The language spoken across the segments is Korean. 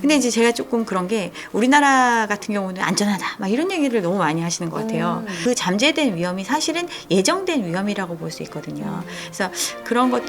근데 이제 제가 조금 그런 게 우리나라 같은 경우는 안전하다 막 이런 얘기를 너무 많이 하시는 것 같아요. 그 잠재된 위험이 사실은 예정된 위험이라고 볼 수 있거든요. 그래서 그런 것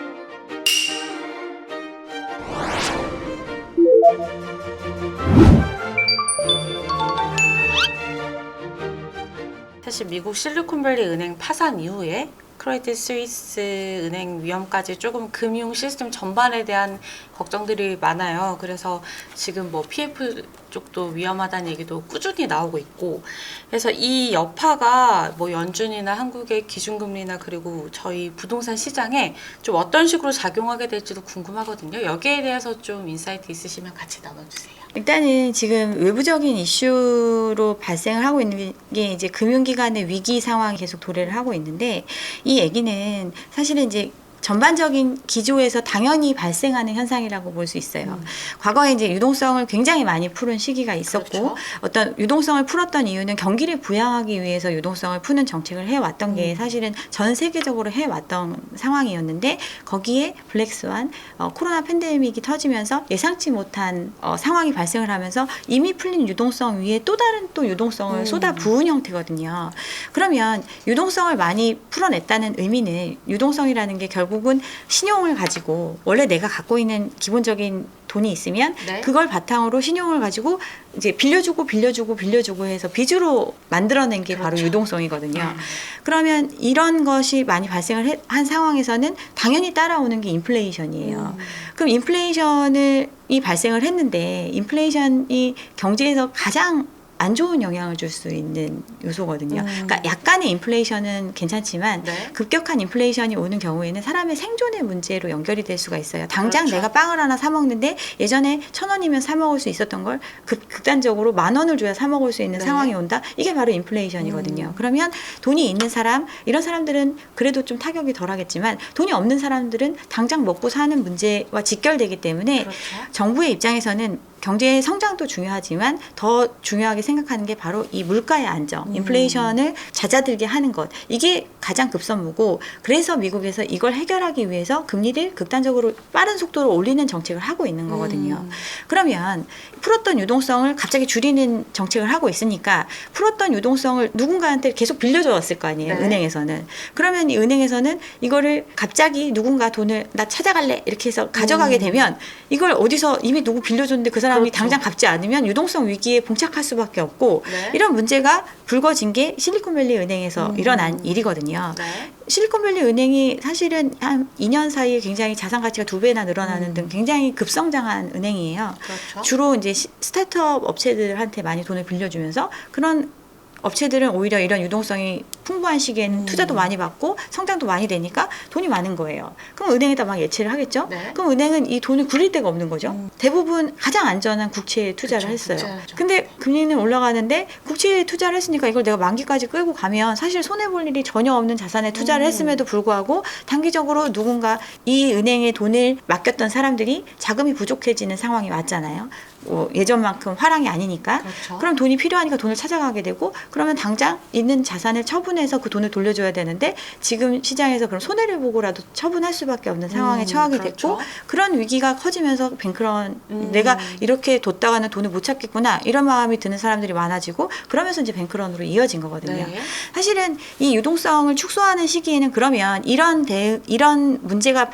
사실 미국 실리콘밸리 은행 파산 이후에 크레딧 스위스 은행 위험까지 조금 금융 시스템 전반에 대한 걱정들이 많아요. 그래서 지금 뭐 PF 쪽도 위험하다는 얘기도 꾸준히 나오고 있고, 그래서 이 여파가 뭐 연준이나 한국의 기준금리나 그리고 저희 부동산 시장에 좀 어떤 식으로 작용하게 될지도 궁금하거든요. 여기에 대해서 좀 인사이트 있으시면 같이 나눠주세요. 일단은 지금 외부적인 이슈로 발생을 하고 있는 게 이제 금융기관의 위기 상황이 계속 도래를 하고 있는데, 이 얘기는 사실은 이제 전반적인 기조에서 당연히 발생하는 현상이라고 볼 수 있어요. 과거에 이제 유동성을 굉장히 많이 푸는 시기가 있었고, 그렇죠. 어떤 유동성을 풀었던 이유는 경기를 부양하기 위해서 유동성을 푸는 정책을 해왔던 게 사실은 전 세계적으로 해왔던 상황이었는데, 거기에 블랙스완, 코로나 팬데믹이 터지면서 예상치 못한 상황이 발생을 하면서 이미 풀린 유동성 위에 또 다른 또 유동성을 쏟아 부은 형태거든요. 그러면 유동성을 많이 풀어냈다는 의미는, 유동성이라는 게 결국은 신용을 가지고, 원래 내가 갖고 있는 기본적인 돈이 있으면 네. 그걸 바탕으로 신용을 가지고 이제 빌려주고 해서 빚으로 만들어낸 게 바로 그렇죠. 유동성이거든요. 그러면 이런 것이 많이 발생을 한 상황에서는 당연히 따라오는 게 인플레이션이에요. 그럼 인플레이션이 발생을 했는데, 인플레이션이 경제에서 가장 안 좋은 영향을 줄 수 있는 요소거든요. 그러니까 약간의 인플레이션은 괜찮지만 네. 급격한 인플레이션이 오는 경우에는 사람의 생존의 문제로 연결이 될 수가 있어요. 당장 그렇죠. 내가 빵을 하나 사 먹는데 예전에 1,000원이면 사 먹을 수 있었던 걸 극단적으로 10,000원을 줘야 사 먹을 수 있는 네. 상황이 온다. 이게 바로 인플레이션이거든요. 그러면 돈이 있는 사람, 이런 사람들은 그래도 좀 타격이 덜하겠지만, 돈이 없는 사람들은 당장 먹고 사는 문제와 직결되기 때문에 그렇죠. 정부의 입장에서는 경제의 성장도 중요하지만 더 중요하게 생각하는 게 바로 이 물가의 안정, 인플레이션을 잦아들게 하는 것, 이게 가장 급선무고, 그래서 미국에서 이걸 해결하기 위해서 금리를 극단적으로 빠른 속도로 올리는 정책을 하고 있는 거거든요. 그러면 풀었던 유동성을 갑자기 줄이는 정책을 하고 있으니까, 풀었던 유동성을 누군가한테 계속 빌려줬을 거 아니에요. 네. 은행에서는. 그러면 이 은행에서는 이거를 갑자기 누군가 돈을 나 찾아갈래 이렇게 해서 가져가게 되면, 이걸 어디서 이미 누구 빌려줬는데 그 사람이 그렇죠. 당장 갚지 않으면 유동성 위기에 봉착할 수밖에 없고, 네. 이런 문제가 불거진 게 실리콘밸리 은행에서 일어난 일이거든요. 네. 실리콘밸리 은행이 사실은 한 2년 사이에 굉장히 자산 가치가 2배나 늘어나는 등 굉장히 급성장한 은행이에요. 그렇죠. 주로 이제 스타트업 업체들한테 많이 돈을 빌려주면서, 그런 업체들은 오히려 이런 유동성이 풍부한 시기에는 투자도 많이 받고 성장도 많이 되니까 돈이 많은 거예요. 그럼 은행에다 막 예치를 하겠죠. 네. 그럼 은행은 이 돈을 굴릴 데가 없는 거죠. 대부분 가장 안전한 국채에 투자를 그렇죠, 했어요. 국채죠. 근데 금리는 올라가는데 국채에 투자를 했으니까 이걸 내가 만기까지 끌고 가면 사실 손해볼 일이 전혀 없는 자산에 투자를 했음에도 불구하고 단기적으로 누군가 이 은행에 돈을 맡겼던 사람들이 자금이 부족해지는 상황이 왔잖아요. 예전만큼 화랑이 아니니까. 그렇죠. 그럼 돈이 필요하니까 돈을 찾아가게 되고, 그러면 당장 있는 자산을 처분해서 그 돈을 돌려줘야 되는데, 지금 시장에서 그럼 손해를 보고라도 처분할 수밖에 없는 상황에 처하게 그렇죠. 됐고, 그런 위기가 커지면서 뱅크런, 내가 이렇게 뒀다가는 돈을 못 찾겠구나 이런 마음이 드는 사람들이 많아지고, 그러면서 이제 뱅크런으로 이어진 거거든요. 네. 사실은 이 유동성을 축소하는 시기에는 그러면 이런 문제가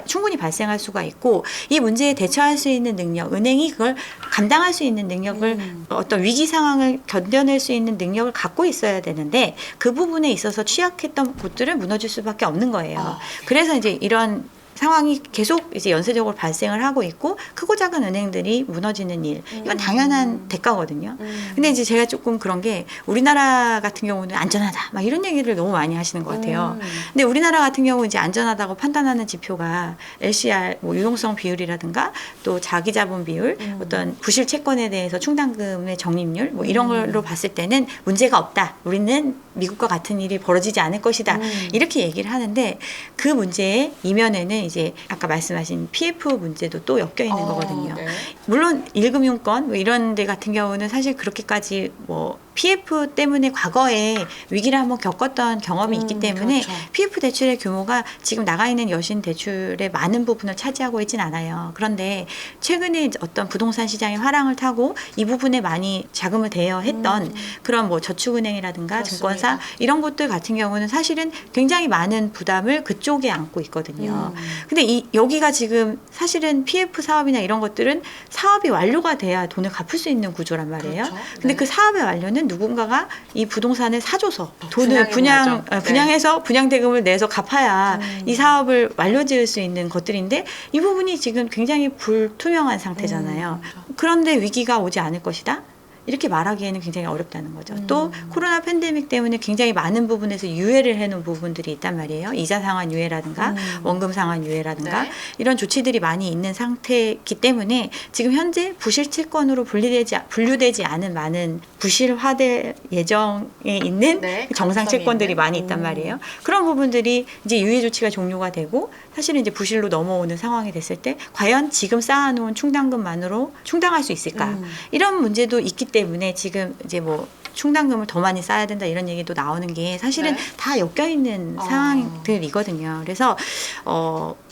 충분히 발생할 수가 있고, 이 문제에 대처할 수 있는 능력, 은행이 그걸 감당할 수 있는 능력을, 어떤 위기 상황을 견뎌낼 수 있는 능력을 갖고 있어야 되는데, 그 부분에 있어서 취약했던 곳들을 무너질 수밖에 없는 거예요. 그래서 이제 이런 상황이 계속 이제 연쇄적으로 발생을 하고 있고, 크고 작은 은행들이 무너지는 일, 이건 당연한 대가거든요. 근데 이제 제가 조금 그런 게, 우리나라 같은 경우는 안전하다 막 이런 얘기를 너무 많이 하시는 것 같아요. 근데 우리나라 같은 경우 이제 안전하다고 판단하는 지표가 LCR, 뭐 유동성 비율이라든가 또 자기자본 비율, 어떤 부실 채권에 대해서 충당금의 적립률, 뭐 이런 걸로 봤을 때는 문제가 없다. 우리는 미국과 같은 일이 벌어지지 않을 것이다. 이렇게 얘기를 하는데, 그 문제의 이면에는 이제 아까 말씀하신 PF 문제도 또 엮여 있는 거거든요. 네. 물론 1금융권 뭐 이런 데 같은 경우는 사실 그렇게까지 뭐 PF 때문에 과거에 위기를 한번 겪었던 경험이 있기 때문에 그렇죠. PF 대출의 규모가 지금 나가 있는 여신 대출의 많은 부분을 차지하고 있진 않아요. 그런데 최근에 어떤 부동산 시장의 화랑을 타고 이 부분에 많이 자금을 대여했던 그런 뭐 저축은행이라든가 그렇습니다. 증권사 이런 곳들 같은 경우는 사실은 굉장히 많은 부담을 그쪽에 안고 있거든요. 근데 여기가 지금 사실은 PF 사업이나 이런 것들은 사업이 완료가 돼야 돈을 갚을 수 있는 구조란 말이에요. 그렇죠. 근데 네. 그 사업의 완료는 누군가가 이 부동산을 사줘서 돈을 분양해야죠. 네. 분양해서 분양 대금을 내서 갚아야 이 사업을 완료 지을 수 있는 것들인데 이 부분이 지금 굉장히 불투명한 상태잖아요. 그런데 위기가 오지 않을 것이다. 이렇게 말하기에는 굉장히 어렵다는 거죠. 또 코로나 팬데믹 때문에 굉장히 많은 부분에서 유예를 해놓은 부분들이 있단 말이에요. 이자 상환 유예라든가 원금 상환 유예라든가 네. 이런 조치들이 많이 있는 상태이기 때문에 지금 현재 부실채권으로 분류되지 않은 많은 부실화될 예정에 있는 네, 정상 가능성이 채권들이 있는. 많이 있단 말이에요. 그런 부분들이 이제 유예 조치가 종료가 되고 사실은 이제 부실로 넘어오는 상황이 됐을 때 과연 지금 쌓아놓은 충당금만으로 충당할 수 있을까? 이런 문제도 있기 때문에 지금 이제 뭐 충당금을 더 많이 쌓아야 된다 이런 얘기도 나오는 게 사실은 네. 다 엮여 있는 상황들이거든요. 그래서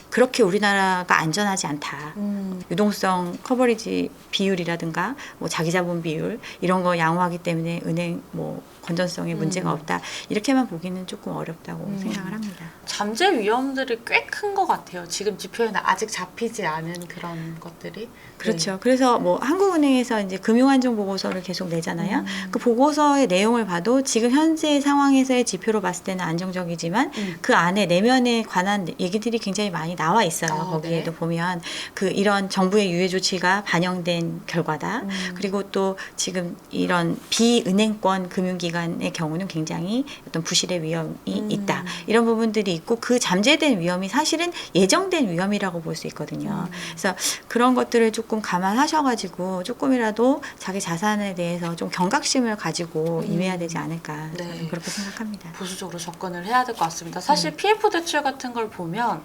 그렇게 우리나라가 안전하지 않다. 유동성 커버리지 비율이라든가 뭐 자기자본 비율 이런 거 양호하기 때문에 은행 뭐 건전성에 문제가 없다. 이렇게만 보기는 조금 어렵다고 생각을 합니다. 잠재 위험들이 꽤 큰 것 같아요. 지금 지표에는 아직 잡히지 않은 그런 것들이. 그렇죠. 네. 그래서 뭐 한국은행에서 이제 금융안정 보고서를 계속 내잖아요. 그 보고서의 내용을 봐도 지금 현재 상황에서의 지표로 봤을 때는 안정적이지만 그 안에 내면에 관한 얘기들이 굉장히 많이 나와 있어요. 거기에도 네. 보면 그 이런 정부의 유예 조치가 반영된 결과다. 그리고 또 지금 이런 비은행권 금융기관의 경우는 굉장히 어떤 부실의 위험이 있다. 이런 부분들이 있고 그 잠재된 위험이 사실은 예정된 위험이라고 볼 수 있거든요. 그래서 그런 것들을 조금 감안하셔가지고 조금이라도 자기 자산에 대해서 좀 경각심을 가지고 임해야 되지 않을까 네. 그렇게 생각합니다. 보수적으로 접근을 해야 될 것 같습니다. 사실 PF 대출 같은 걸 보면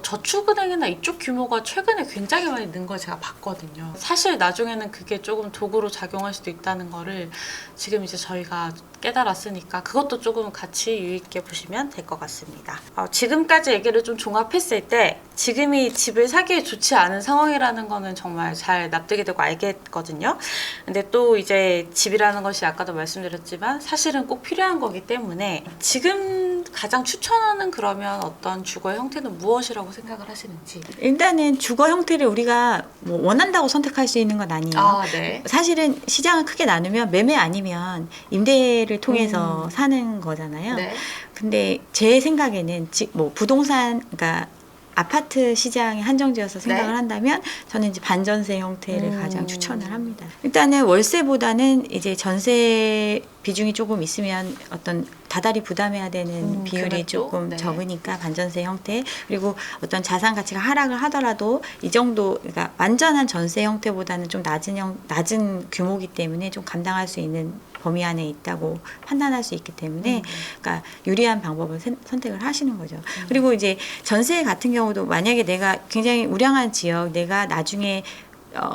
저축은행이나 이쪽 규모가 최근에 굉장히 많이 는 걸 제가 봤거든요. 사실 나중에는 그게 조금 도구로 작용할 수도 있다는 거를 지금 이제 저희가 깨달았으니까 그것도 조금 같이 유의 있게 보시면 될 것 같습니다. 지금까지 얘기를 좀 종합했을 때 지금이 집을 사기에 좋지 않은 상황이라는 거는 정말 잘 납득이 되고 알겠거든요. 근데 또 이제 집이라는 것이 아까도 말씀드렸지만 사실은 꼭 필요한 거기 때문에 지금 가장 추천하는 그러면 어떤 주거 형태는 무엇이라고 생각을 하시는지. 일단은 주거 형태를 우리가 뭐 원한다고 선택할 수 있는 건 아니에요. 네. 사실은 시장을 크게 나누면 매매 아니면 임대를 통해서 사는 거잖아요. 네. 근데 제 생각에는 뭐 부동산, 그러니까 아파트 시장에 한정지어서 생각을 네. 한다면 저는 이제 반전세 형태를 가장 추천을 합니다. 일단은 월세보다는 이제 전세 비중이 조금 있으면 어떤 다달이 부담해야 되는 비율이 금액도? 조금 네. 적으니까 반전세 형태, 그리고 어떤 자산 가치가 하락을 하더라도 이 정도, 그러니까 완전한 전세 형태보다는 좀 낮은 규모이기 때문에 좀 감당할 수 있는 범위 안에 있다고 판단할 수 있기 때문에 그러니까 유리한 방법을 선택을 하시는 거죠. 그리고 이제 전세 같은 경우도 만약에 내가 굉장히 우량한 지역, 내가 나중에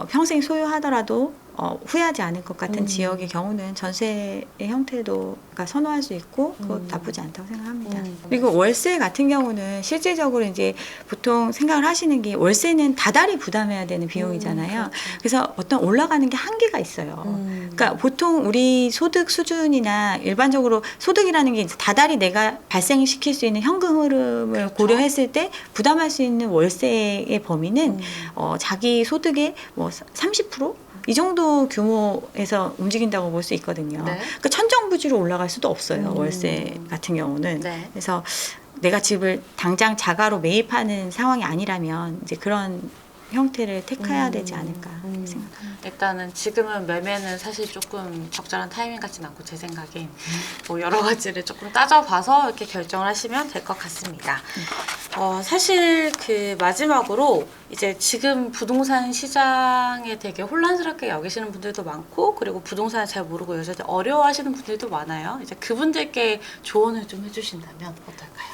평생 소유하더라도 후회하지 않을 것 같은 지역의 경우는 전세의 형태도 그러니까 선호할 수 있고 그것 나쁘지 않다고 생각합니다. 그리고 월세 같은 경우는 실제적으로 이제 보통 생각을 하시는 게 월세는 다달이 부담해야 되는 비용이잖아요. 그래서 어떤 올라가는 게 한계가 있어요. 그러니까 보통 우리 소득 수준이나 일반적으로 소득이라는 게 이제 다달이 내가 발생시킬 수 있는 현금 흐름을 그렇죠. 고려했을 때 부담할 수 있는 월세의 범위는 자기 소득의 뭐 30%? 이 정도 규모에서 움직인다고 볼 수 있거든요. 네. 그러니까 천정부지로 올라갈 수도 없어요. 월세 같은 경우는. 네. 그래서 내가 집을 당장 자가로 매입하는 상황이 아니라면 이제 그런 형태를 택해야 되지 않을까 생각합니다. 일단은 지금은 매매는 사실 조금 적절한 타이밍 같진 않고 제 생각엔 뭐 여러 가지를 조금 따져봐서 이렇게 결정을 하시면 될 것 같습니다. 사실 그 마지막으로 이제 지금 부동산 시장에 되게 혼란스럽게 여기시는 분들도 많고 그리고 부동산을 잘 모르고 요새 어려워하시는 분들도 많아요. 이제 그분들께 조언을 좀 해주신다면 어떨까요?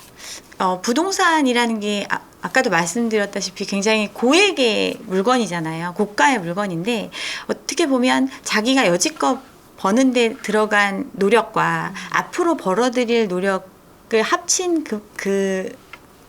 부동산이라는 게 아까도 말씀드렸다시피 굉장히 고액의 물건이잖아요. 고가의 물건인데 어떻게 보면 자기가 여지껏 버는데 들어간 노력과 앞으로 벌어들일 노력을 합친 그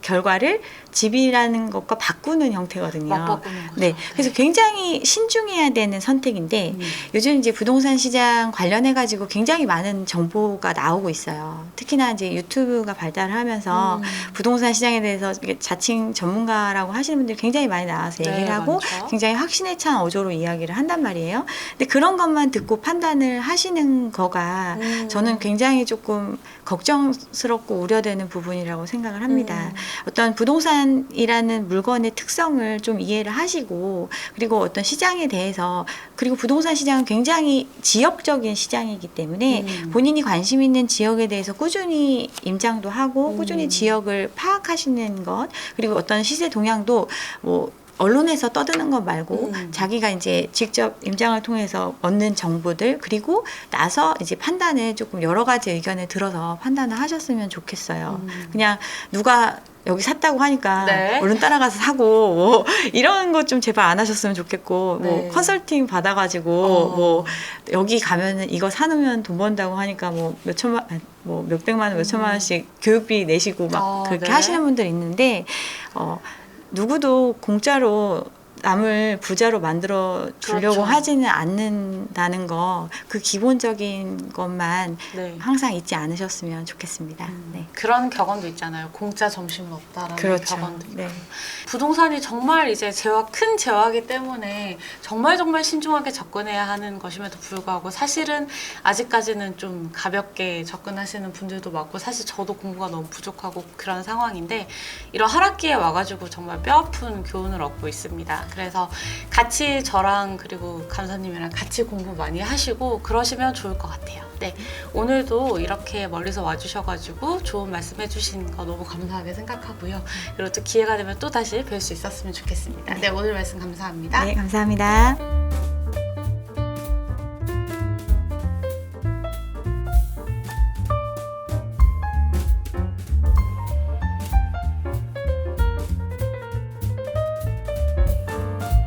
결과를 집이라는 것과 바꾸는 형태거든요. 맞바꾸는 거죠. 네, 그래서 굉장히 신중해야 되는 선택인데 음. 요즘 이제 부동산 시장 관련해 가지고 굉장히 많은 정보가 나오고 있어요. 특히나 이제 유튜브가 발달하면서 부동산 시장에 대해서 이게 자칭 전문가라고 하시는 분들이 굉장히 많이 나와서 네, 얘기를 하고 많죠. 굉장히 확신에 찬 어조로 이야기를 한단 말이에요. 근데 그런 것만 듣고 판단을 하시는 거가 저는 굉장히 조금 걱정스럽고 우려되는 부분이라고 생각을 합니다. 어떤 부동산이라는 물건의 특성을 좀 이해를 하시고 그리고 어떤 시장에 대해서 그리고 부동산 시장은 굉장히 지역적인 시장이기 때문에 본인이 관심 있는 지역에 대해서 꾸준히 임장도 하고 꾸준히 지역을 파악하시는 것 그리고 어떤 시세 동향도 뭐 언론에서 떠드는 것 말고 자기가 이제 직접 임장을 통해서 얻는 정보들 그리고 나서 이제 판단을 조금 여러 가지 의견을 들어서 판단을 하셨으면 좋겠어요. 그냥 누가 여기 샀다고 하니까 네. 얼른 따라가서 사고 뭐 이런 것 좀 제발 안 하셨으면 좋겠고 네. 뭐 컨설팅 받아가지고 뭐 여기 가면은 이거 사놓으면 돈 번다고 하니까 뭐 몇천만 뭐 몇백만 원 몇천만 원씩 교육비 내시고 막 그렇게 네. 하시는 분들 있는데 누구도 공짜로 남을 부자로 만들어 주려고 그렇죠. 하지는 않는다는 거 그 기본적인 것만 네. 항상 잊지 않으셨으면 좋겠습니다. 네. 그런 격언도 있잖아요. 공짜 점심은 없다라는 그렇죠. 격언도 있고. 네. 부동산이 정말 이제 큰 재화이기 때문에 정말 신중하게 접근해야 하는 것임에도 불구하고 사실은 아직까지는 좀 가볍게 접근하시는 분들도 많고 사실 저도 공부가 너무 부족하고 그런 상황인데 이런 하락기에 와가지고 정말 뼈아픈 교훈을 얻고 있습니다. 그래서 같이 저랑 그리고 간사님이랑 같이 공부 많이 하시고 그러시면 좋을 것 같아요. 네, 오늘도 이렇게 멀리서 와주셔가지고 좋은 말씀해주신 거 너무 감사하게 생각하고요. 그리고 또 기회가 되면 또 다시 뵐 수 있었으면 좋겠습니다. 네, 오늘 말씀 감사합니다. 네, 감사합니다.